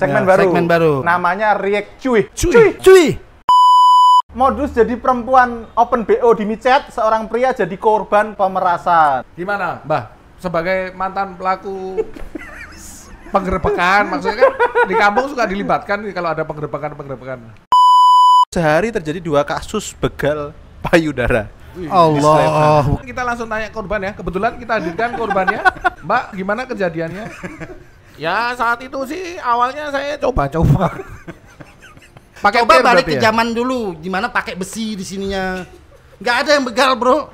Segmen baru. Namanya React Cuy. Modus jadi perempuan open BO di micet, seorang pria jadi korban pemerasan. Gimana, Mbah? Sebagai mantan pelaku penggerebekan, maksudnya kan di kampung suka dilibatkan kalau ada penggerebekan. Sehari terjadi 2 kasus begal payudara. Allah. Kita langsung tanya korban ya. Kebetulan kita hadirkan korbannya. Mbak, gimana kejadiannya? Ya saat itu sih awalnya saya coba-coba. Pakai balik ke zaman dulu, gimana pakai besi di sininya. Nggak ada yang begal, bro.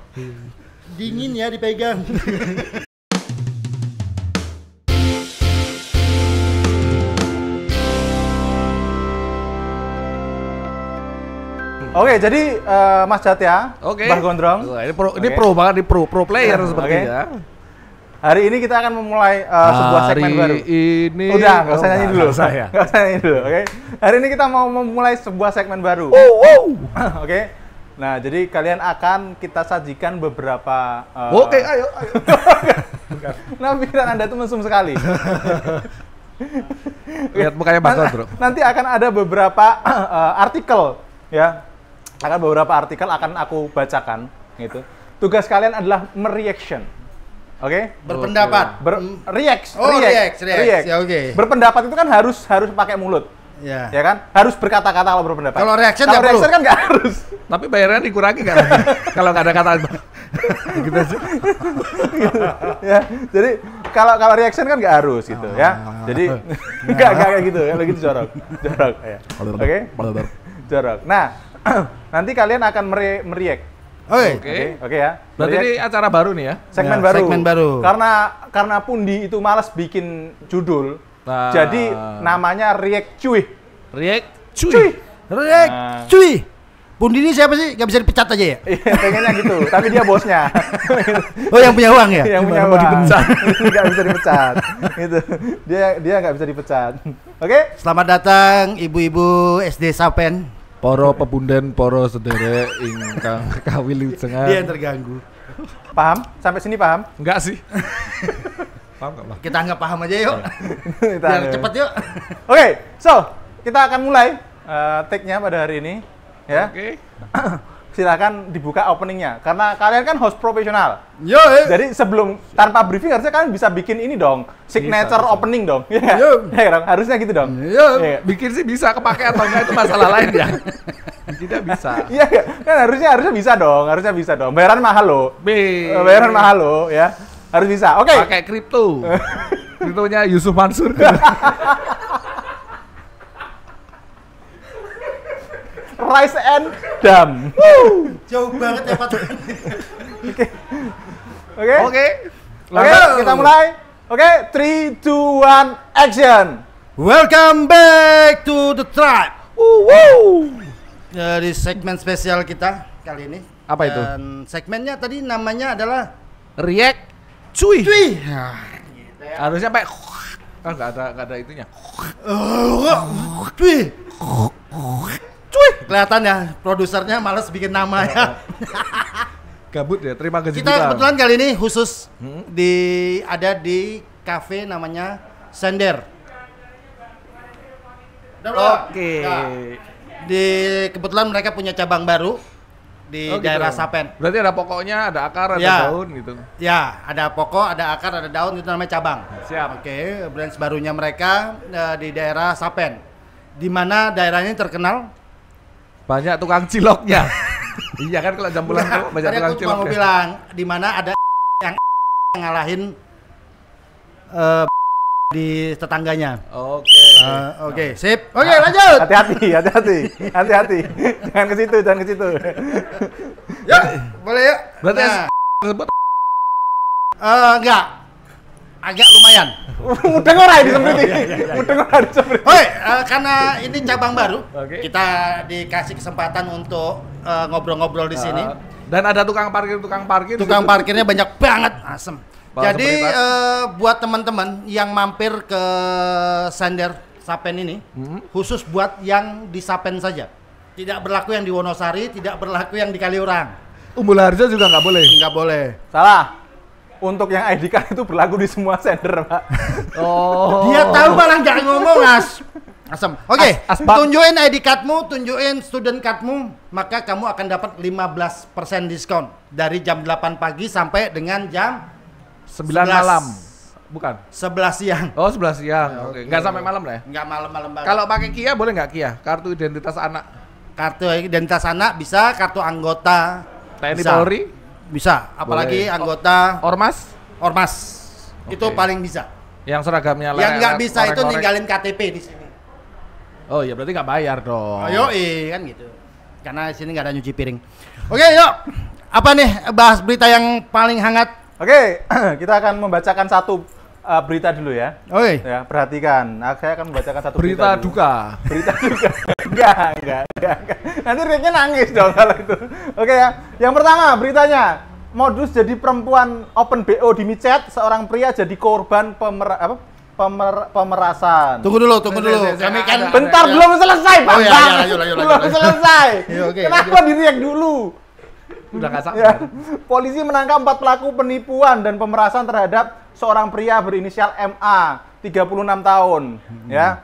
Dingin ya dipegang. Oke, jadi Mas Jatya, Mbah Gondrong. Ini pro banget, pro player sepertinya. Hari ini kita akan memulai sebuah segmen baru. Udah, nggak usah nyanyi dulu. Nggak usah nyanyi dulu, oke? Hari ini kita mau memulai sebuah segmen baru. Oke. Nah, jadi kalian akan kita sajikan beberapa. Oke, ayo. Nah, pikiran Anda tuh mesum sekali. Lihat mukanya Mbak Gondrong. Nanti akan ada beberapa artikel, ya. Akan beberapa artikel akan aku bacakan, gitu. Tugas kalian adalah mereaction. Oke, berpendapat, react. Ya, oke. Berpendapat itu kan harus pakai mulut, ya kan? Harus berkata-kata kalau berpendapat. Kalau reaction kan nggak harus. Tapi bayarannya dikurangi kan? Kalau nggak ada kata gitu aja. Ya, jadi kalau reaction kan nggak harus gitu, ya. Jadi nggak kayak gitu, kalau gitu jorok, ya. Oke, jorok. Nah, nanti kalian akan mereact. Oke ya. Berarti ini acara baru nih ya? Segmen baru. Karena Pundi itu malas bikin judul, jadi namanya React Cuy. Pundi ini siapa sih? Gak bisa dipecat aja ya? Iya, pengennya gitu. Tapi dia bosnya. Oh, yang punya uang ya? Yang punya uang. Dipecat. Gak bisa dipecat. Gitu. Dia nggak bisa dipecat. Oke? Selamat datang ibu-ibu SD Sapen. Poro pebunden, poro sederek ingkang kawilujengan. Dia yang terganggu. Paham? Sampai sini paham? Enggak sih. Paham enggak, Bang? Kita anggap paham aja yuk. Biar cepet yuk. Oke, so kita akan mulai take-nya pada hari ini, ya. Oke. Silakan dibuka openingnya, karena kalian kan host profesional. Yo. Jadi sebelum tanpa briefing harusnya kalian bisa bikin ini dong, signature bisa. Opening dong. Ya dong, harusnya gitu dong. Iya. Bikin sih bisa, kepake atau enggak itu masalah lain ya. Tidak bisa. Iya, kan harusnya bisa dong. Bayaran mahal loh. Bayaran mahal loh, ya. Harus bisa. Oke. Pakai kripto. Kriptonya Yusuf Mansur. Rise and Dam. Jauh banget ya Pak. Oke, kita mulai. Oke, 3, 2, 1, action. Welcome back to the tribe. Dari segmen spesial kita kali ini. Apa itu? Dan segmennya tadi namanya adalah React Cuy. Harusnya Pak. Enggak ada itunya. Cuy, kelihatan ya produsernya malas bikin nama ya. Gabut ya, terima kasih. Kita kebetulan kali ini khusus ada di cafe namanya Sender. Oke. Kebetulan mereka punya cabang baru di daerah Sapen. Berarti ada pokoknya, ada akar, ada daun gitu. Ya, ada pokok, ada akar, ada daun, itu namanya cabang. Siap. Oke, brand barunya mereka di daerah Sapen. Di mana daerah ini terkenal banyak tukang ciloknya. Iya kan kalau jam pulang tuh banyak tukang cilok. Aku mau bilang di mana ada yang ngalahin di tetangganya. Oke, sip. Oke, lanjut. Hati-hati. Jangan ke situ. Ya, boleh ya. Berarti tersebut enggak. Agak lumayan. Mudah ngorai disempriti. Karena ini cabang baru, kita dikasih kesempatan untuk ngobrol-ngobrol di sini. Dan ada tukang parkir. Tukang parkirnya banyak banget, asem. Jadi buat teman-teman yang mampir ke Sender Sapen ini, khusus buat yang di Sapen saja. Tidak berlaku yang di Wonosari, tidak berlaku yang di Kaliurang. Umbul Harjo juga nggak boleh. Nggak boleh. Salah. Untuk yang ID card itu berlaku di semua sender, Pak. Dia tahu malah nggak ngomong, As. Asem. Oke, Asbak. tunjukin ID cardmu, tunjukin student cardmu, maka kamu akan dapat 15% diskon dari jam 8 pagi sampai dengan jam 9 11. malam. Bukan. 11 siang. Oh, 11 siang. Oke. Nggak sampai malam lah ya? Nggak malam-malam banget. Kalau pakai Kia boleh nggak Kia? Kartu identitas anak. Kartu identitas anak bisa, kartu anggota TNI bisa. Polri. Bisa, apalagi Boleh. anggota Ormas. Ormas. Oke. Itu paling bisa. Yang seragamnya Yang nggak leret, bisa itu ngorek-ngorek. ninggalin KTP di sini. Oh iya berarti nggak bayar dong. Ayo, kan gitu. Karena di sini nggak ada nyuci piring. Oke, yuk. Apa nih bahas berita yang paling hangat? Oke, kita akan membacakan satu berita dulu ya. Oke. Ya, perhatikan. Nah, saya akan membacakan satu Berita dulu. duka. Berita duka. Enggak. Nanti Ricknya nangis dong kalau itu. Oke ya. Yang pertama beritanya, modus jadi perempuan open BO di micet, seorang pria jadi korban pemerasan. Tunggu dulu. Kami kan Bentar, belum selesai, Pak. Oh, iya, lanjut. Belum selesai. Iya, oke, Kenapa diriak dulu? Udah nggak sabar. Ya. Polisi menangkap 4 pelaku penipuan dan pemerasan terhadap seorang pria berinisial MA, 36 tahun. Ya.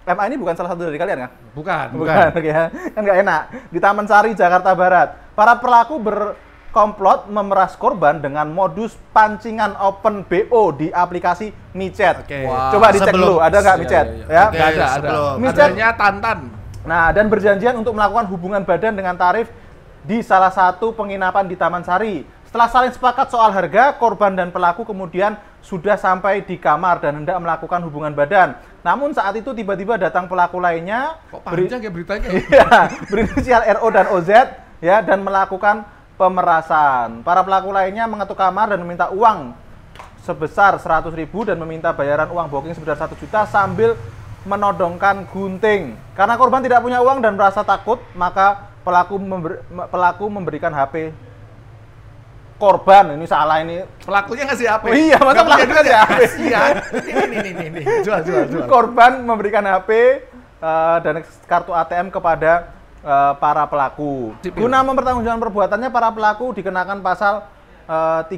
MA ini bukan salah satu dari kalian kan? Bukan. Oke ya. Kan nggak enak. Di Taman Sari, Jakarta Barat. Para pelaku berkomplot memeras korban dengan modus pancingan open BO di aplikasi micet. Oke. Wow. Coba dicek Sebelum- dulu, ada nggak Iya, micet? iya, iya. Ya. Oke. Nggak ada. sebelum. Micet. Adanya Tantan. Nah, dan berjanjian untuk melakukan hubungan badan dengan tarif di salah satu penginapan di Taman Sari. Setelah saling sepakat soal harga, korban dan pelaku kemudian sudah sampai di kamar dan hendak melakukan hubungan badan. Namun saat itu tiba-tiba datang pelaku lainnya, Kok panjang ya beritanya? iya, berinisial RO dan OZ, ya, dan melakukan pemerasan. Para pelaku lainnya mengetuk kamar dan meminta uang sebesar 100.000 dan meminta bayaran uang booking sebesar 1 juta sambil menodongkan gunting. Karena korban tidak punya uang dan merasa takut, maka pelaku memberikan HP korban. Ini salah ini. Pelakunya ngasih HP. Oh iya, masa Nggak pelakunya punya duit ngasih HP? Iya. Ini. Jual. Korban memberikan HP dan kartu ATM kepada para pelaku. Sipil. Guna mempertanggungjawabkan perbuatannya, para pelaku dikenakan pasal 368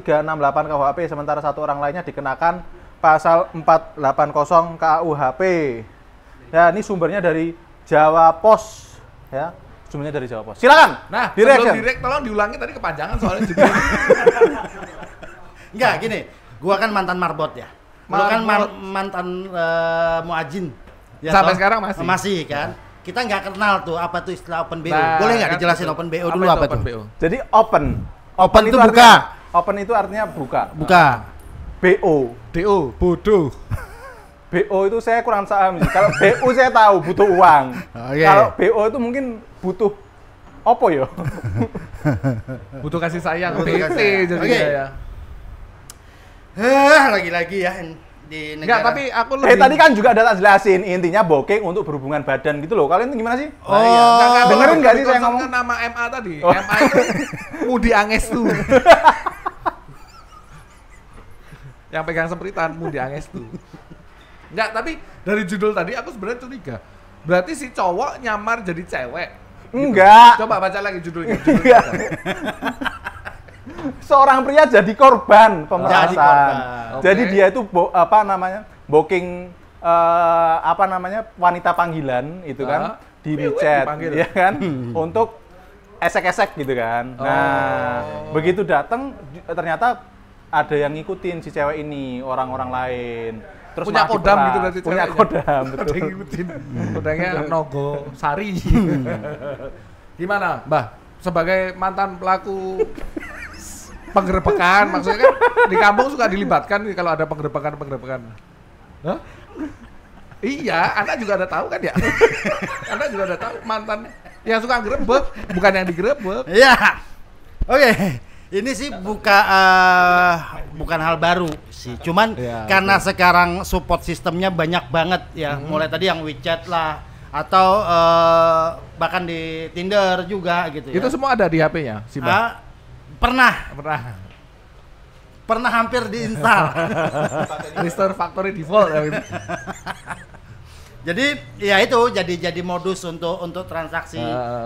KUHP, sementara satu orang lainnya dikenakan pasal 480 KUHP. Ya, ini sumbernya dari Jawa Pos, ya. Sumbernya dari Jawa Pos. Silakan. Nah, di sebelum reaction. direct tolong diulangi tadi kepanjangan soalnya judulnya. Enggak, gini. Gua kan mantan marbot ya. Lu kan Marbot. mantan muajin. Ya, Sampai toh? sekarang masih? Masih kan. Kita nggak kenal tuh apa tuh istilah open BO. Nah, Boleh nggak kan dijelasin betul. open BO Apa dulu itu apa open tuh? BO? Jadi open. Open itu artinya- buka. Open itu artinya buka. Buka. BO. DO, bodoh. BO itu saya kurang paham. Kalau BO saya tahu butuh uang. Oke. Kalau BO itu mungkin butuh apa ya? Butuh kasih sayang, Butuh BT kasih sayang. jadi Oke. ya. Lagi-lagi ya di negara. Enggak, tapi aku Tadi kan juga ada tak jelasin intinya booking untuk berhubungan badan gitu loh. Kalian itu gimana sih? Oh, iya. dengerin nggak sih saya concern ngomong? kan nama MA tadi. Oh. MA itu Mudi Angestu. Yang pegang sempritan Mudi Angestu. Enggak, tapi dari judul tadi aku sebenarnya curiga. Berarti si cowok nyamar jadi cewek. Enggak. Coba baca lagi judulnya. Enggak. Seorang pria jadi korban pemerasan. Jadi korban. Jadi Oke. dia itu booking wanita panggilan itu kan di Piwik WeChat, dipanggil. ya kan, untuk esek-esek gitu kan. Nah, begitu datang ternyata ada yang ngikutin si cewek ini, orang-orang lain. Terus Punya malah kodam diperas. gitu berarti Punya ceweknya. kodam, Ada betul. yang ngikutin. Kodanya Nogo Sari. Gimana, Mbah? Sebagai mantan pelaku penggerebekan, maksudnya kan di kampung suka dilibatkan nih kalau ada penggerebekan. Hah? Iya, Anda juga ada tahu kan ya? Anda juga ada tahu mantan yang suka gerebek, bukan yang digerebek. Iya. Oke. Ini sih bukan hal baru sih. Cuman Iya, karena sekarang support sistemnya banyak banget ya. Mulai tadi yang WeChat lah atau bahkan di Tinder juga gitu ya. Itu semua ada di HP-nya, si Mbah. Pernah hampir diinstal. Restore factory default ya. Jadi ya itu jadi modus untuk transaksi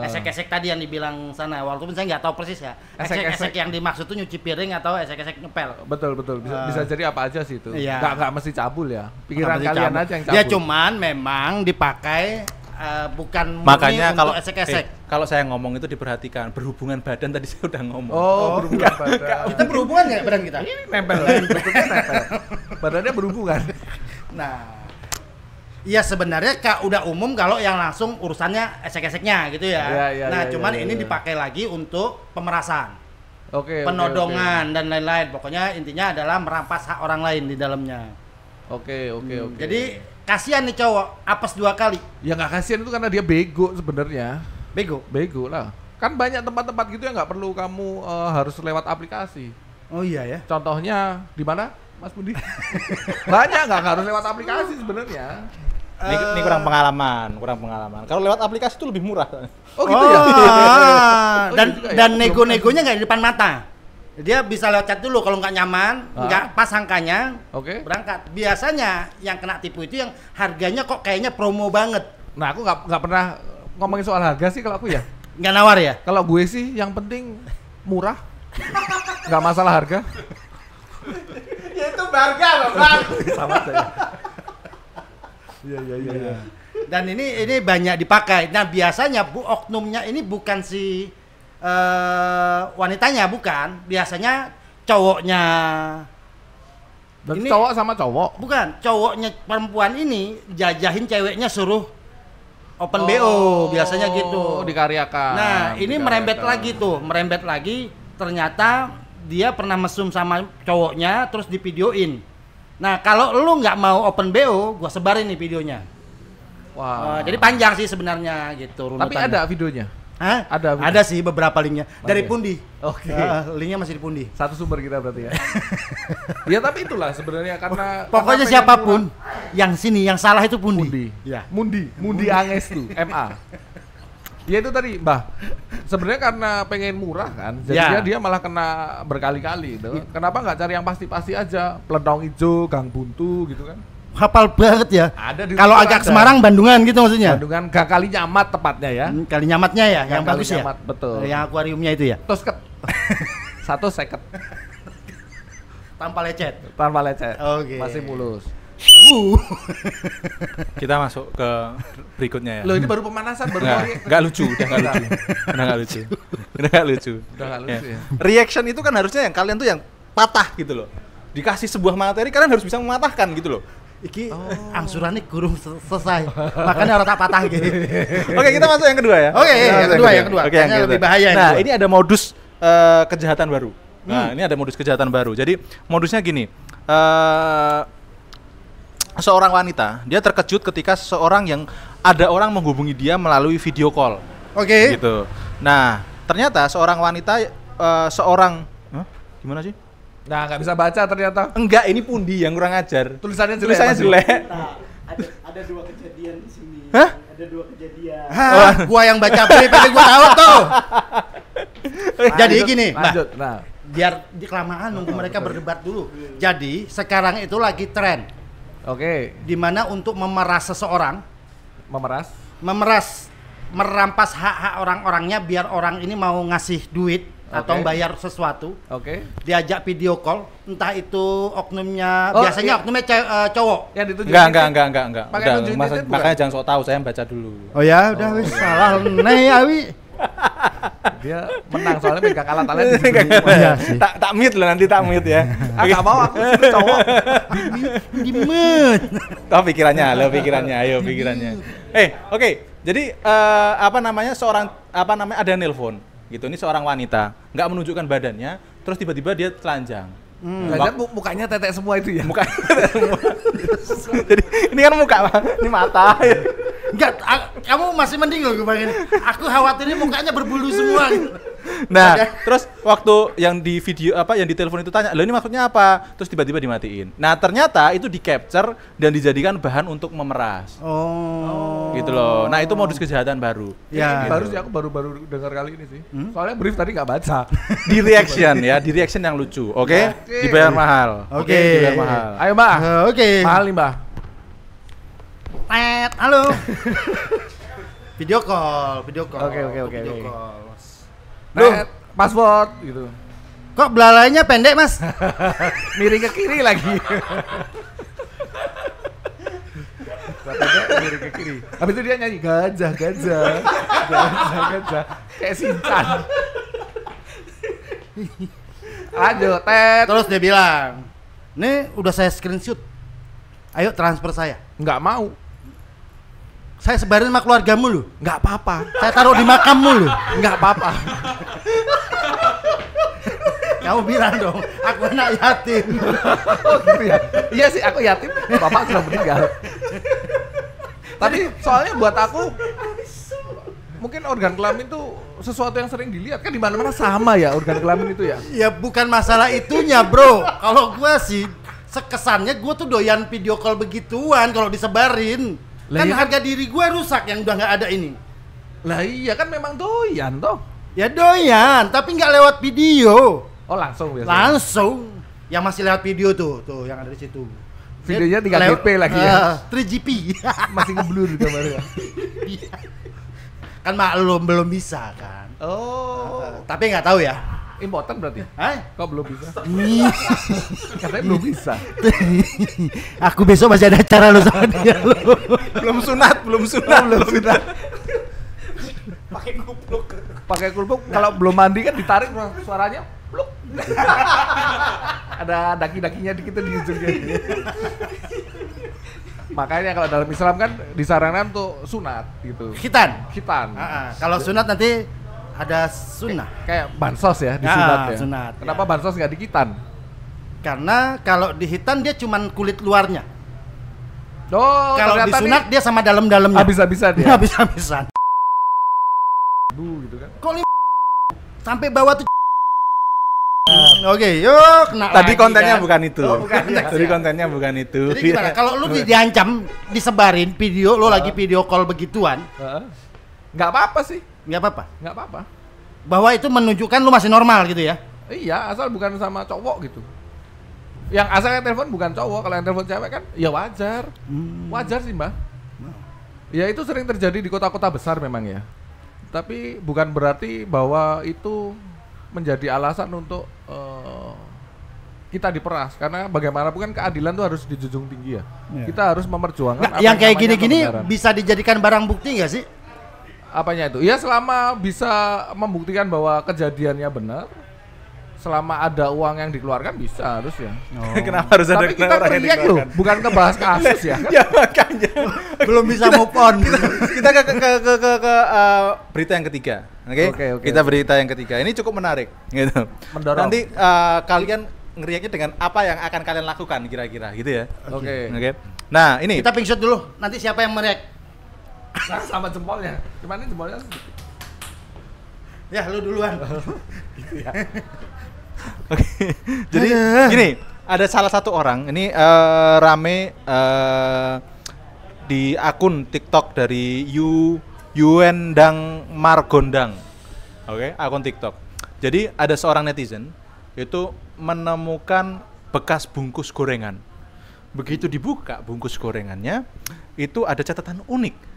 esek-esek tadi yang dibilang sana. Walaupun saya nggak tahu persis ya. Esek-esek yang dimaksud tuh nyuci piring atau esek-esek ngepel. Betul. Bisa jadi apa aja sih itu. Iya. Nggak mesti cabul ya. Pikiran Nggak mesti kalian cabul. aja yang cabul. Ya cuman memang dipakai bukan murni Makanya untuk esek-esek. kalau saya ngomong itu diperhatikan, berhubungan badan tadi saya udah ngomong. Berhubungan badan. Kita berhubungan nggak badan kita? Ini nempel. Badannya berhubungan. Nah, iya sebenarnya udah umum kalau yang langsung urusannya esek-eseknya gitu ya. Nah, cuman ini dipakai lagi untuk pemerasan, penodongan dan lain-lain. Pokoknya intinya adalah merampas hak orang lain di dalamnya. Oke. Jadi kasihan nih cowok, apes 2 kali. Ya nggak kasihan itu karena dia bego sebenarnya. Bego lah. Kan banyak tempat-tempat gitu yang nggak perlu kamu harus lewat aplikasi. Oh iya ya. Contohnya di mana, Mas Budi? Banyak nggak harus lewat aplikasi sebenarnya. Ini kurang pengalaman. Kalau lewat aplikasi itu lebih murah. Oh gitu ya. Dan nego-negonya nggak di depan mata. Dia bisa lewat chat dulu, kalau nggak nyaman, nggak pas angkanya, berangkat. Biasanya yang kena tipu itu yang harganya kok kayaknya promo banget. Nah aku nggak pernah ngomongin soal harga sih kalau aku ya. Nggak nawar ya? Kalau gue sih yang penting murah, nggak masalah harga. Ya itu harga, Bang. Sama saja. Iya. Dan ini banyak dipakai. Nah biasanya oknumnya ini bukan si wanitanya, bukan. Biasanya cowoknya. Berarti cowok sama cowok? Bukan, cowoknya perempuan ini jajahin ceweknya suruh open BO, biasanya gitu. Dikaryakan. Nah ini merembet lagi. Ternyata dia pernah mesum sama cowoknya, terus divideoin. Nah kalau lu nggak mau open BO, gua sebarin nih videonya. Wah. Jadi panjang sih sebenarnya gitu. Tapi ada videonya? Hah? Ada sih beberapa linknya. Dari Pundi. Oke. Linknya masih di Pundi. Satu sumber kita berarti ya. Ya tapi itulah sebenarnya karena pokoknya siapapun yang salah itu Pundi. Ya. Mundi Anges tuh, MA. Ya itu tadi, Mbah. Sebenarnya karena pengen murah kan, jadi dia malah kena berkali-kali gitu. Kenapa nggak cari yang pasti-pasti aja? Peledong hijau, gang buntu gitu kan. Hafal banget ya. Ada di kalau agak Semarang, Bandungan gitu maksudnya. Bandungan Gang Kalinyamat tepatnya ya. Kalinyamatnya ya, yang bagus ya. Betul. Yang akuariumnya itu ya. Tosket. 150. Tanpa lecet. Oke. Masih mulus. Kita masuk ke berikutnya ya. Loh ini baru pemanasan, baru nggak lucu, udah nggak lucu. Ya. Reaction itu kan harusnya yang kalian tuh yang patah gitu loh. Dikasih sebuah materi kalian harus bisa mematahkan gitu loh. Iki angsurannya kurang selesai. Makanya orang tak patah gitu. Oke, kita masuk yang kedua ya. Oke, yang kedua. Oke, yang lebih bahaya. Nah, ini ada modus kejahatan baru. Nah, ini ada modus kejahatan baru. Jadi, modusnya gini. Seorang wanita, dia terkejut ketika ada orang menghubungi dia melalui video call. Oke. Gitu. Nah, ternyata seorang wanita gimana sih? Nah, nggak bisa baca ternyata. Enggak, ini Pundi yang kurang ajar. Tulisannya jelek. Nah, ada 2 kejadian di sini. Hah? Ada 2 kejadian. Gua yang baca brief itu gua tahu tuh. Jadi gini, lanjut. Mbak. Nah, biar kelamaan nunggu mereka berdebat dulu. Jadi, sekarang itu lagi tren. Oke. Dimana untuk memeras seseorang, merampas hak-hak orang-orangnya biar orang ini mau ngasih duit atau bayar sesuatu. Diajak video call, entah itu oknumnya, biasanya oknumnya cowok. Yang ditujuin enggak. Makanya jangan sok tahu, saya baca dulu. Oh ya, udah wis salah nih Awi. Dia menang soalnya pegang alat-alat di sini. Tak mute loh, nanti tak mute ya. Enggak mau aku cowok. Di mute. Tahu pikirannya. Oke. Jadi ada yang nelpon gitu. Ini seorang wanita, nggak menunjukkan badannya, terus tiba-tiba dia telanjang. Mukanya tetek semua itu ya. Mukanya tetek semua. Jadi ini kan muka, ini mata. Enggak, kamu masih mending loh gue bayangin. Aku khawatirnya mukanya berbulu semua gitu. Nah, terus waktu yang di video yang di telepon itu tanya, "Loh ini maksudnya apa?" Terus tiba-tiba dimatiin. Nah, ternyata itu di-capture dan dijadikan bahan untuk memeras. Oh. Gitu loh. Nah, itu modus kejahatan baru. Ya, baru sih aku baru dengar kali ini sih. Soalnya brief tadi nggak baca. Di reaction yang lucu, oke? Dibayar mahal. Oke. Dibayar mahal. Ayo, Mbak. Oke. Mahal nih, Mbak. Halo. Video call. Oke. Video call. Tet, password gitu. Kok belalainya pendek, Mas? Miring ke kiri lagi. Miring ke kiri. Habis itu dia nyanyi gajah. Kayak Shinchan. Lanjut, Tet. Terus dia bilang, "Nih udah saya screenshot. Ayo transfer saya." Nggak mau. Saya sebarin sama keluargamu lu. Nggak apa-apa. Saya taruh di makammu lu. Nggak apa-apa. Kamu bilang dong, aku anak yatim. Oh gitu ya? Iya sih, aku yatim. Bapak sudah meninggal. Tapi soalnya buat aku, mungkin organ kelamin itu sesuatu yang sering dilihat kan di mana-mana sama ya organ kelamin itu ya. Ya bukan masalah itunya, bro. Kalau gua sih sekesannya gua tuh doyan video call begituan kalau disebarin. Lah Kan iya kan? harga diri gua rusak yang udah nggak ada ini. Lah iya kan memang doyan toh. Ya doyan, tapi nggak lewat video. Oh langsung biasanya. Langsung. Yang masih lewat video tuh yang ada di situ. Videonya 3GP lagi ya. 3GP. Masih ngeblur gambarnya. Kan maklum belum bisa kan. Oh, Tapi nggak tahu ya. important berarti. Hah? Kok belum bisa? Katanya belum bisa. Aku besok masih ada acara lo sama dia lo. Belum sunat. Pakai kulpuk kalau belum mandi kan ditarik suaranya pluk. Ada daki-dakinya dikit tuh di ujungnya. Makanya kalau dalam Islam kan disarankan untuk sunat gitu. Khitan. Kalau sunat nanti ada sunnah. Kayak bansos ya di sunat ya. Sunat. Kenapa bansos nggak dikitan? Karena kalau di hitan dia cuman kulit luarnya. Oh, Kalau di ternyata sunat dia sama dalam-dalamnya. habis-habisan ya. Habis-habisan. Gitu kan. Kok sampai bawah tuh. Oke, yuk kena Tadi lagi, kontennya kan? bukan itu. Oh, bukan. Tadi kontennya bukan itu. Jadi gimana? Kalau lu diancam, disebarin video lo lagi video call begituan, Nggak apa-apa sih. nggak apa-apa. Nggak apa-apa. Bahwa itu menunjukkan lu masih normal gitu ya. Iya, asal bukan sama cowok gitu. Yang asal yang telepon bukan cowok, kalau yang telepon cewek kan ya wajar. Wajar sih, Mbak. Ya itu sering terjadi di kota-kota besar memang ya. Tapi bukan berarti bahwa itu menjadi alasan untuk kita diperas, karena bagaimanapun kan keadilan tuh harus dijunjung tinggi ya. Kita harus memperjuangkan Nggak, apa yang kayak namanya gini-gini kebenaran. bisa dijadikan barang bukti nggak sih? Apanya itu? Ya selama bisa membuktikan bahwa kejadiannya benar, selama ada uang yang dikeluarkan bisa harusnya. Kenapa harus ada Tapi kita orang yang teriak loh, dikeluarkan? bukan ngebahas kasus ya. Ya makanya. Belum bisa move on. Kita ke berita yang ketiga. Oke. Oke. Kita berita yang ketiga. Ini cukup menarik gitu. Mendorong. Nanti kalian ngeriaknya dengan apa yang akan kalian lakukan kira-kira gitu ya. Oke. Oke. Nah, ini Kita pingshot dulu. Nanti siapa yang mereact? Sama jempolnya. Cuman ini jempolnya Ya, lu duluan. gitu ya. Oke. Jadi gini, ada salah satu orang ini rame di akun TikTok dari Yuendang Margondang. Oke, akun TikTok. Jadi ada seorang netizen itu menemukan bekas bungkus gorengan. Begitu dibuka bungkus gorengannya, itu ada catatan unik.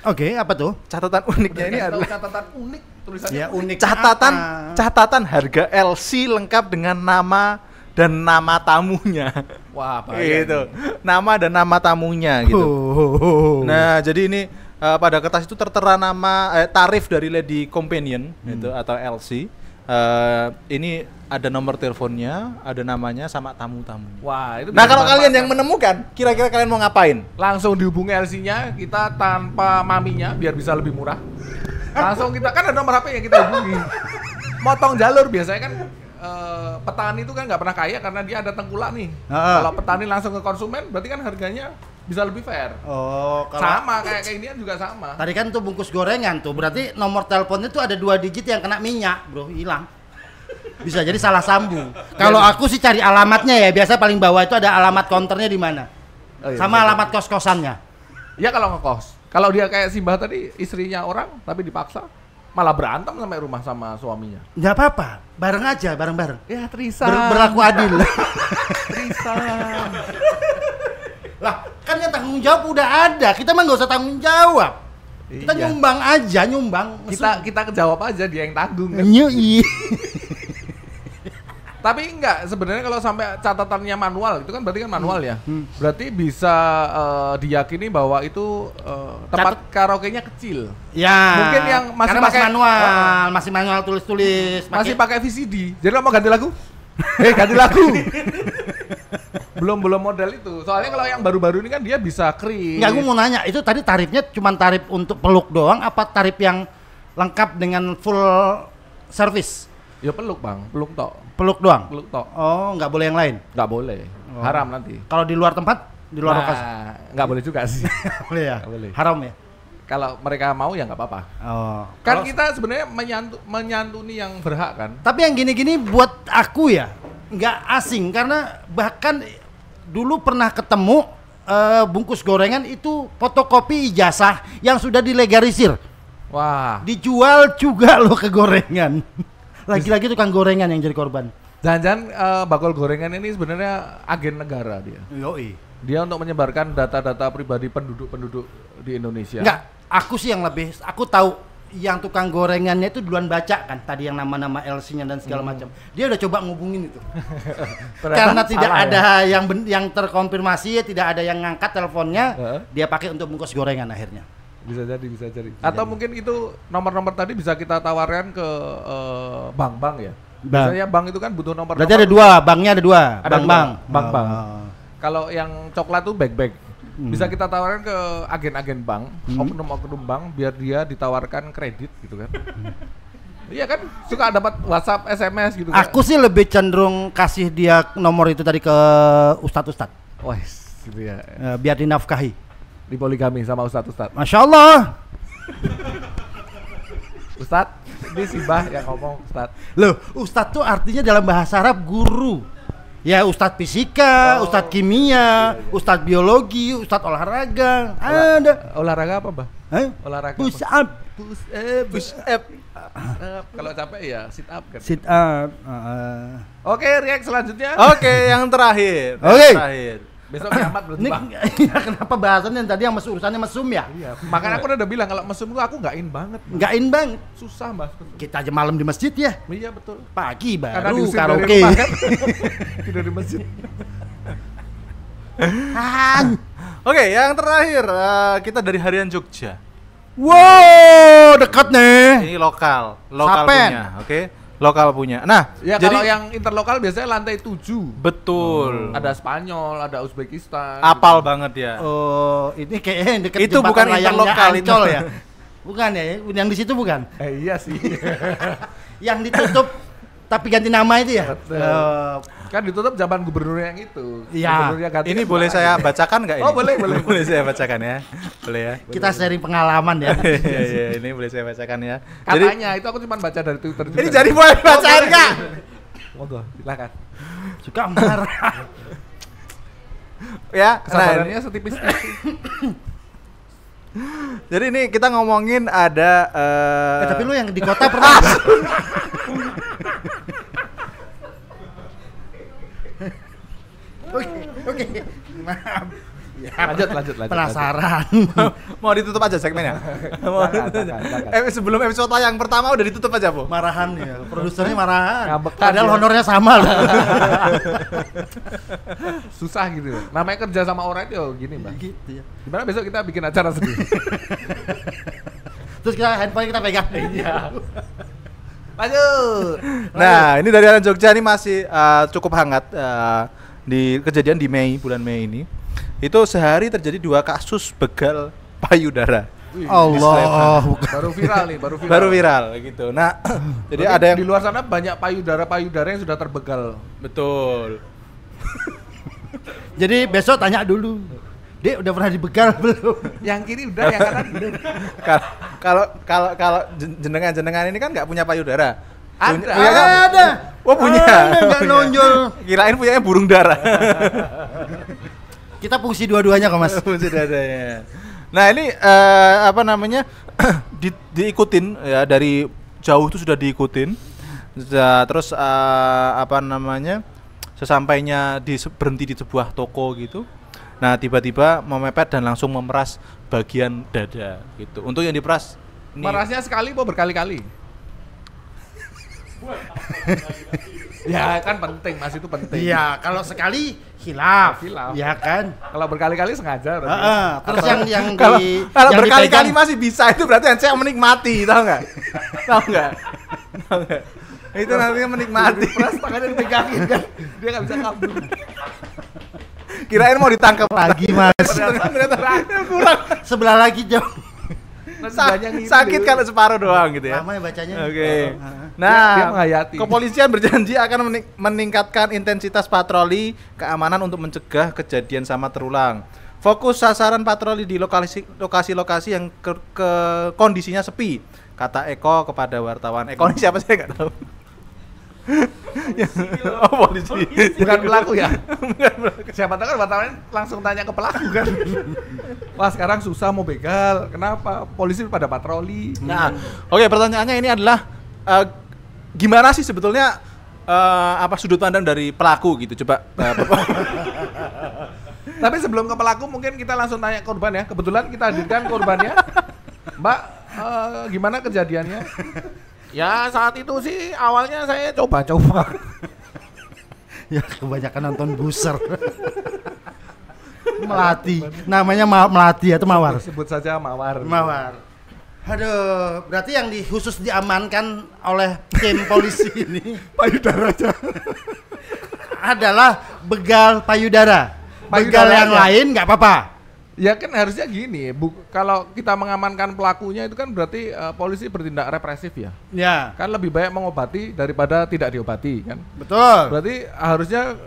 Oke, apa tuh? Catatan uniknya ini adalah catatan unik tulisannya. Ya unik. catatan harga LC lengkap dengan nama dan nama tamunya. Wah, bahaya. Gitu. Nama dan nama tamunya gitu. Nah, jadi ini pada kertas itu tertera nama tarif dari Lady Companion itu atau LC. Ini ada nomor teleponnya, ada namanya sama tamu-tamu. Wah, itu Nah, bisa kalau kalian dimanfaatkan. yang menemukan, kira-kira kalian mau ngapain? Langsung dihubungi LC-nya, kita tanpa maminya biar bisa lebih murah. Langsung kita kan ada nomor HP yang kita hubungi. Motong jalur biasanya kan petani itu kan nggak pernah kaya karena dia ada tengkulak nih. Kalau petani langsung ke konsumen berarti kan harganya bisa lebih fair. Oh, Sama kayak ini juga sama. Tadi kan tuh bungkus gorengan tuh, berarti nomor teleponnya tuh ada 2 digit yang kena minyak, bro, hilang. Bisa jadi salah sambung. Kalau aku sih cari alamatnya ya, biasa paling bawah itu ada alamat counternya di mana. Oh, iya, Sama betul. alamat kos-kosannya. Ya kalau ngekos. Kalau dia kayak Simbah tadi istrinya orang tapi dipaksa malah berantem sampai rumah sama suaminya. Nggak apa-apa, bareng aja, bareng-bareng. Ya Trisam. Berlaku adil. Trisam. Lah, kan Makanya tanggung jawab udah ada. Kita mah nggak usah tanggung jawab. Kita Iya. nyumbang aja, nyumbang. Kita kejawab aja, dia yang tanggung kan. Nyui. Tapi enggak, sebenarnya kalau sampai catatannya manual, itu kan berarti kan manual ya. Berarti bisa diyakini bahwa itu tempat karaoke-nya kecil. Ya. Mungkin yang masih karena pakai masih manual tulis-tulis. masih pakai VCD. Jadi lo mau ganti lagu? Ganti lagu. belum model itu. Soalnya kalau yang baru-baru ini kan dia bisa kris. Enggak, gue mau nanya, itu tadi tarifnya cuma tarif untuk peluk doang apa tarif yang lengkap dengan full service? Ya peluk bang, peluk tok. Peluk doang? Peluk tok. Oh, nggak boleh yang lain? Nggak boleh, haram nanti. Kalau di luar tempat? Di luar lokasi? Nggak boleh juga sih. Boleh ya? Nggak boleh. Haram ya? Kalau mereka mau ya nggak apa-apa. Oh. Kan Kalau- kita sebenarnya menyantuni yang berhak kan. Tapi yang gini-gini buat aku ya nggak asing karena bahkan dulu pernah ketemu bungkus gorengan itu fotokopi ijazah yang sudah dilegalisir. Wah, Dijual juga loh ke gorengan. Lagi-lagi tukang gorengan yang jadi korban. jangan-jangan bakul gorengan ini sebenarnya agen negara dia. Yoi. Dia untuk menyebarkan data-data pribadi penduduk-penduduk di Indonesia. Enggak, aku sih yang lebih, aku tahu yang tukang gorengannya itu duluan baca kan tadi yang nama-nama LC-nya dan segala macam. Dia udah coba ngubungin itu. Ternyata Karena tidak salah ada yang terkonfirmasi, tidak ada yang ngangkat teleponnya, Heeh. dia pakai untuk bungkus gorengan akhirnya. Bisa jadi. Atau mungkin itu nomor-nomor tadi bisa kita tawarkan ke bank-bank ya. Bank. Biasanya bank itu kan butuh nomor. Berarti ada dua, banknya ada dua, Ada bank-bank. dua, bank-bank. Oh. Kalau yang coklat tuh bag-bag. Bisa kita tawarkan ke agen-agen bank, oknum-oknum bank biar dia ditawarkan kredit gitu kan. Iya kan, suka dapat WhatsApp, SMS gitu kan. Aku sih lebih cenderung kasih dia nomor itu tadi ke ustadz-ustadz, Wah, gitu ya. biar dinafkahi. Di poligami sama Ustadz. Masya Allah. Ustadz, ini si Bah yang ngomong Ustadz. Loh, ustadz tuh artinya dalam bahasa Arab guru. Ya, ustadz fisika, ustadz kimia, ustadz biologi, ustadz olahraga. Ada. Olahraga apa, Bah? Hah? Olahraga Push apa? up, Push up. Kalau capek ya sit up kan. sit up. Oke, react selanjutnya. Oke, yang terakhir. Oke. Yang terakhir. Besok kiamat berarti, Ini Bang. kenapa bahasannya yang tadi yang urusannya mesum ya? Iya, makanya aku udah bilang kalau mesum tuh aku nggak in banget. Nggak in banget. Susah, Mbak. Kita aja malam di masjid ya. Iya, betul. Pagi Karena baru diusir dari karaoke. rumah kan. Tidur di masjid. Oke, yang terakhir kita dari Harian Jogja. Wow, dekat nih. Ini lokal Sapen. punya, oke? Lokal punya. Nah, Ya jadi kalau yang interlokal biasanya lantai 7. betul. Ada Spanyol, ada Uzbekistan. Apal banget ya. Oh, ini kayaknya yang dekat Itu bukan layangnya interlokal, itu. Ancol ya. Bukan ya, yang di situ bukan. Iya sih. Yang ditutup tapi ganti nama itu ya. Betul. Oh, Kan ditutup zaman gubernur yang itu. Iya. Gubernurnya ganti Ini kan boleh lagi. saya bacakan nggak ini? Oh, boleh. Boleh saya bacakan ya. Boleh ya. kita sharing pengalaman ya. Iya, iya, ini boleh saya bacakan ya. Jadi Katanya itu aku cuma baca dari Twitter juga. ini jadi boleh bacaan boleh. nggak? Monggo, silakan. Suka marah. Ya, Kesabarannya setipis itu. jadi ini kita ngomongin ada Tapi lu yang di kota pernah? Oke. Maaf. Ya, Lanjut. penasaran. mau ditutup aja segmennya. Mau Jangan, ditutup aja. jangan. Sebelum episode yang pertama udah ditutup aja, Bu. Marahan ya, produsernya marahan. Ngambekan Padahal ya. honornya sama loh. Susah gitu. Namanya kerja sama orang itu gini, Mbak. Gitu ya. Gimana besok kita bikin acara sendiri? Terus kita handphone kita pegang. Iya. Lanjut. Nah, ini dari Harian Jogja ini masih cukup hangat di kejadian di bulan Mei ini. Itu sehari terjadi 2 kasus begal payudara. Allah. Baru viral nih, Baru viral gitu. Nah, jadi Berarti ada yang di luar sana banyak payudara yang sudah terbegal. betul. Jadi besok tanya dulu. Dek udah pernah dibegal belum? Yang kiri udah, yang kanan belum. Kalau jenengan ini kan nggak punya payudara. Ada. Punya. Oh, punya. Ada, nggak Punya. nonjol. Kirain punyanya burung dara. Kita fungsi dua-duanya kok mas. Fungsi dadanya. Nah, ini apa namanya? diikutin ya, dari jauh itu sudah diikutin. Terus apa namanya? Sesampainya berhenti di sebuah toko gitu. Nah, tiba-tiba memepet dan langsung memeras bagian dada gitu. Untuk yang diperas ini Merasnya sekali apa berkali-kali? Ya kan penting, Mas, itu penting. Iya, kalau sekali hilaf. Hilaf. Ya kan? Kalau berkali-kali sengaja berarti. Terus yang kalau yang berkali-kali dipegang- masih bisa, itu berarti saya menikmati, tahu nggak? Tahu nggak? Tahu nggak? Itu nantinya menikmati. Peras tangannya dipegangin kan. Dia nggak bisa kabur. Kirain mau ditangkap lagi, Mas. Ternyata kurang. Sebelah lagi, Jong. Sakit kalau separuh doang gitu ya. Lama ya bacanya. Oke. Dia Nah, menghayati. kepolisian berjanji akan meningkatkan intensitas patroli keamanan untuk mencegah kejadian sama terulang. Fokus sasaran patroli di lokasi-lokasi yang ke kondisinya sepi, kata Eko kepada wartawan. Eko ini siapa, saya nggak tahu. Oh, polisi. Bukan pelaku ya? Siapa tahu kan wartawan langsung tanya ke pelaku kan. Wah, sekarang susah mau begal. Kenapa? Polisi pada patroli. Nah, oke, pertanyaannya ini adalah gimana sih sebetulnya apa sudut pandang dari pelaku gitu? Coba Tapi sebelum ke pelaku mungkin kita langsung tanya korban ya. Kebetulan kita hadirkan korbannya. Mbak, gimana kejadiannya? Ya saat itu sih awalnya saya coba-coba. Ya kebanyakan nonton Buser. Melati. Namanya Melati atau Mawar? Sebut saja Mawar. Mawar. Aduh, berarti yang khusus diamankan oleh tim polisi ini Payudara aja. adalah begal payudara. Begal Payudara yang aja. lain nggak apa-apa. Ya kan harusnya gini, kalau kita mengamankan pelakunya itu kan berarti polisi bertindak represif ya. Ya, Kan lebih baik mengobati daripada tidak diobati kan. betul. Berarti harusnya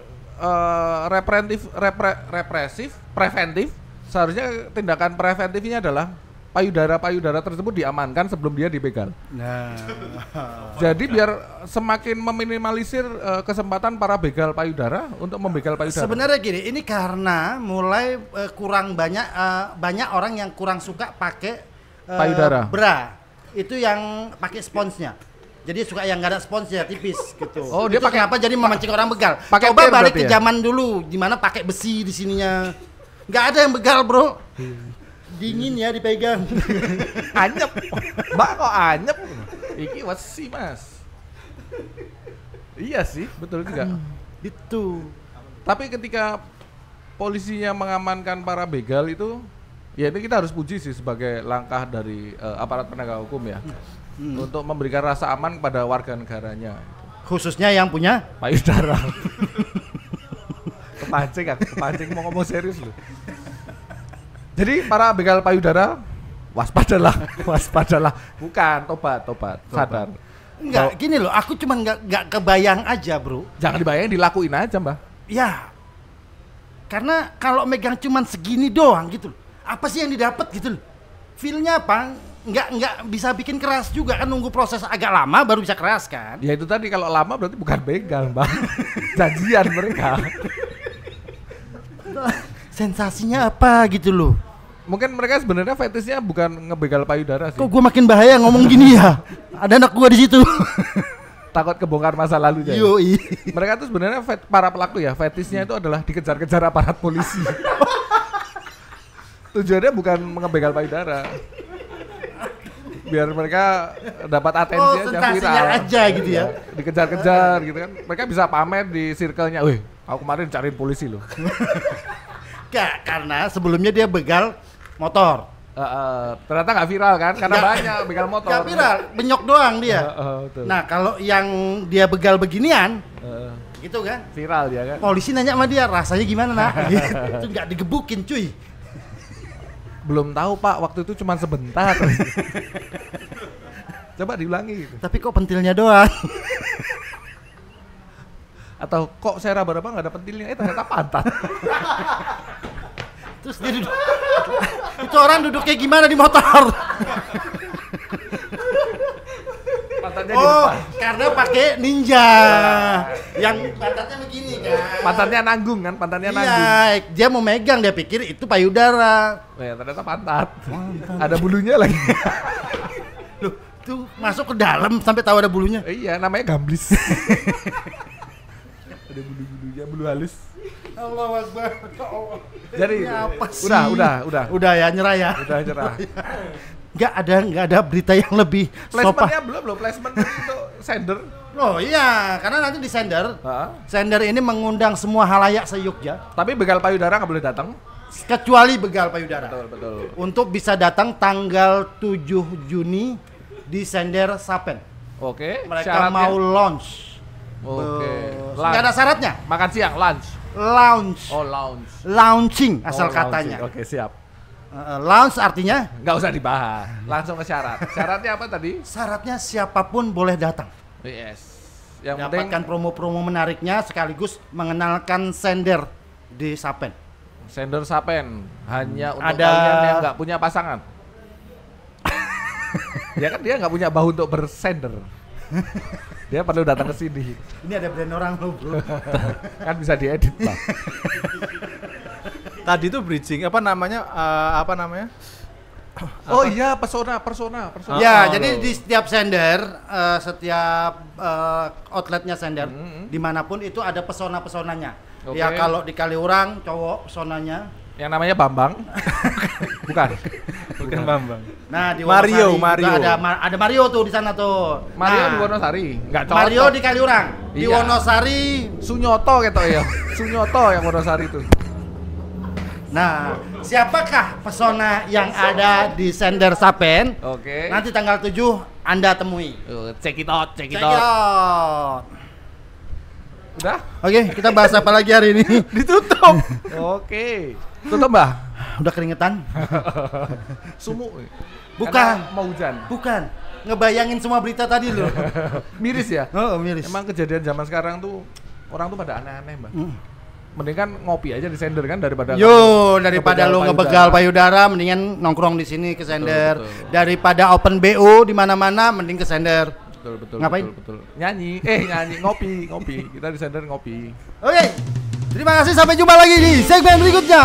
represif, preventif. Seharusnya tindakan preventifnya adalah payudara tersebut diamankan sebelum dia dibegal. Nah, Jadi biar semakin meminimalisir kesempatan para begal payudara untuk membegal payudara. sebenarnya gini, ini karena mulai kurang banyak orang yang kurang suka pakai Payudara. bra. Itu yang pakai sponsnya. Jadi suka yang nggak ada sponsnya, tipis gitu. Oh, dia Itu pakai- kenapa jadi memancing orang begal? pakai Coba pin balik berarti ke ya? zaman dulu, dimana pakai besi di sininya. Nggak ada yang begal, bro. Dingin ya dipegang. Anyep. Mbak kok anyep? Iki wesi, Mas. Iya sih, betul juga. Itu. Tapi ketika polisinya mengamankan para begal itu, ya ini kita harus puji sih sebagai langkah dari aparat penegak hukum ya. Untuk memberikan rasa aman kepada warga negaranya. Khususnya yang punya Payudara. kepancing mau ngomong serius loh. Jadi para begal payudara waspadalah. Bukan, tobat, sadar. enggak gini loh, aku cuma nggak kebayang aja, bro. Jangan dibayangin, dilakuin aja, Mbak. Ya, karena kalau megang cuman segini doang gitu loh. Apa sih yang didapat gitu loh? Feel-nya apa? Nggak bisa bikin keras juga kan, nunggu proses agak lama baru bisa keras kan? Ya itu tadi, kalau lama berarti bukan begal, Mbak. Janjian mereka. Sensasinya apa gitu loh? Mungkin mereka sebenarnya fetishnya bukan ngebegal payudara sih. Kok gue makin bahaya ngomong gini ya? Ada anak gue di situ. Takut kebongkar masa lalunya. Ya? Yoi. Mereka tuh sebenarnya para pelaku ya, fetishnya itu adalah dikejar-kejar aparat polisi. Tujuannya bukan ngebegal payudara. Biar mereka dapat atensi aja, sensasinya viral aja gitu ya. Dikejar-kejar gitu kan. Mereka bisa pamer di circle-nya. Wih, aku kemarin cariin polisi loh. Gak, karena sebelumnya dia begal motor. Ternyata nggak viral kan? Karena Nggak- banyak begal motor. Gak viral, benyok doang dia. Betul. Nah kalau yang dia begal beginian, gitu kan? Viral dia kan. Polisi nanya sama dia, rasanya gimana nak? Itu nggak digebukin cuy. Belum tahu Pak, waktu itu cuma sebentar. Coba diulangi gitu. Tapi kok pentilnya doang? Atau kok saya raba-raba nggak ada pentilnya? Ternyata pantat. Terus dia duduk. Itu orang duduk kayak gimana di motor? Pantatnya di Oh, depan. karena pakai ninja. Yang pantatnya begini kan. Pantatnya nanggung kan? Pantatnya nanggung. Iya, dia mau megang, dia pikir itu payudara. Ya, ternyata pantat. Ada bulunya lagi. Loh, tuh masuk ke dalam sampai tahu ada bulunya. Iya, namanya gamblis. Ada bulu-bulunya, bulu halus. Allahu Akbar. Jadi Ini apa sih? udah. Udah ya, nyerah ya. Udah cerah. Nggak ada berita yang lebih sopan. Placementnya belum loh, placement untuk sender. Oh iya, karena nanti di sender. Heeh. Sender ini mengundang semua halayak se-Yogya, Tapi begal payudara nggak boleh datang. kecuali begal payudara. Betul. Untuk bisa datang tanggal 7 Juni di Sender Sapen. Oke. Mereka syaratnya? mau launch. Oke. Nggak ada syaratnya. Makan siang, lunch. Launch. Oh, lounge. Launching asal Oh, katanya. launching. Oke, siap. Launch artinya Nggak usah dibahas. Langsung ke syarat. Syaratnya apa tadi? syaratnya siapapun boleh datang. Yes. Yang penting Dapatkan promo-promo menariknya sekaligus mengenalkan Sender di Sapen. sender Sapen hanya untuk Ada- kalian yang nggak punya pasangan. Ya kan dia nggak punya bahu untuk bersender. Dia perlu datang ke sini. Ini ada brand orang loh, Bro. Kan bisa diedit, Bang. Tadi tuh bridging apa namanya? Oh iya, persona. Ya, Oh, jadi loh. di setiap sender, setiap outletnya sender, dimanapun itu ada pesona-pesonanya. Oke. Ya kalau di Kaliurang cowok pesonanya. Yang namanya Bambang. Bukan. Bukan Bambang. Nah di Mario, Wonosari juga Mario. ada Mario tuh di sana tuh. Mario Nah, di Wonosari, nggak cocok. Mario di Kaliurang, di Iya. Wonosari. Sunyoto gitu ya. Sunyoto yang Wonosari itu. Nah, siapakah pesona yang ada di sender Sapen? Oke. Nanti tanggal 7 Anda temui. Check it out. Check it out. Udah? Oke, kita bahas apa lagi hari ini? Ditutup. Oke. Tutup, Mbah. Udah keringetan? Sumuk. Bukan. Karena mau hujan. Bukan. Ngebayangin semua berita tadi loh. Miris ya? Oh, miris. Emang kejadian zaman sekarang tuh orang tuh pada aneh-aneh, Mbak. Mending kan ngopi aja di sender kan daripada Daripada ngebegal lu ngebegal payudara mendingan nongkrong di sini ke sender. betul. Daripada open BO di mana-mana mending ke sender. Betul. Ngapain? Betul. Nyanyi, ngopi. Kita di sender ngopi. Oke. Terima kasih, sampai jumpa lagi di segmen berikutnya.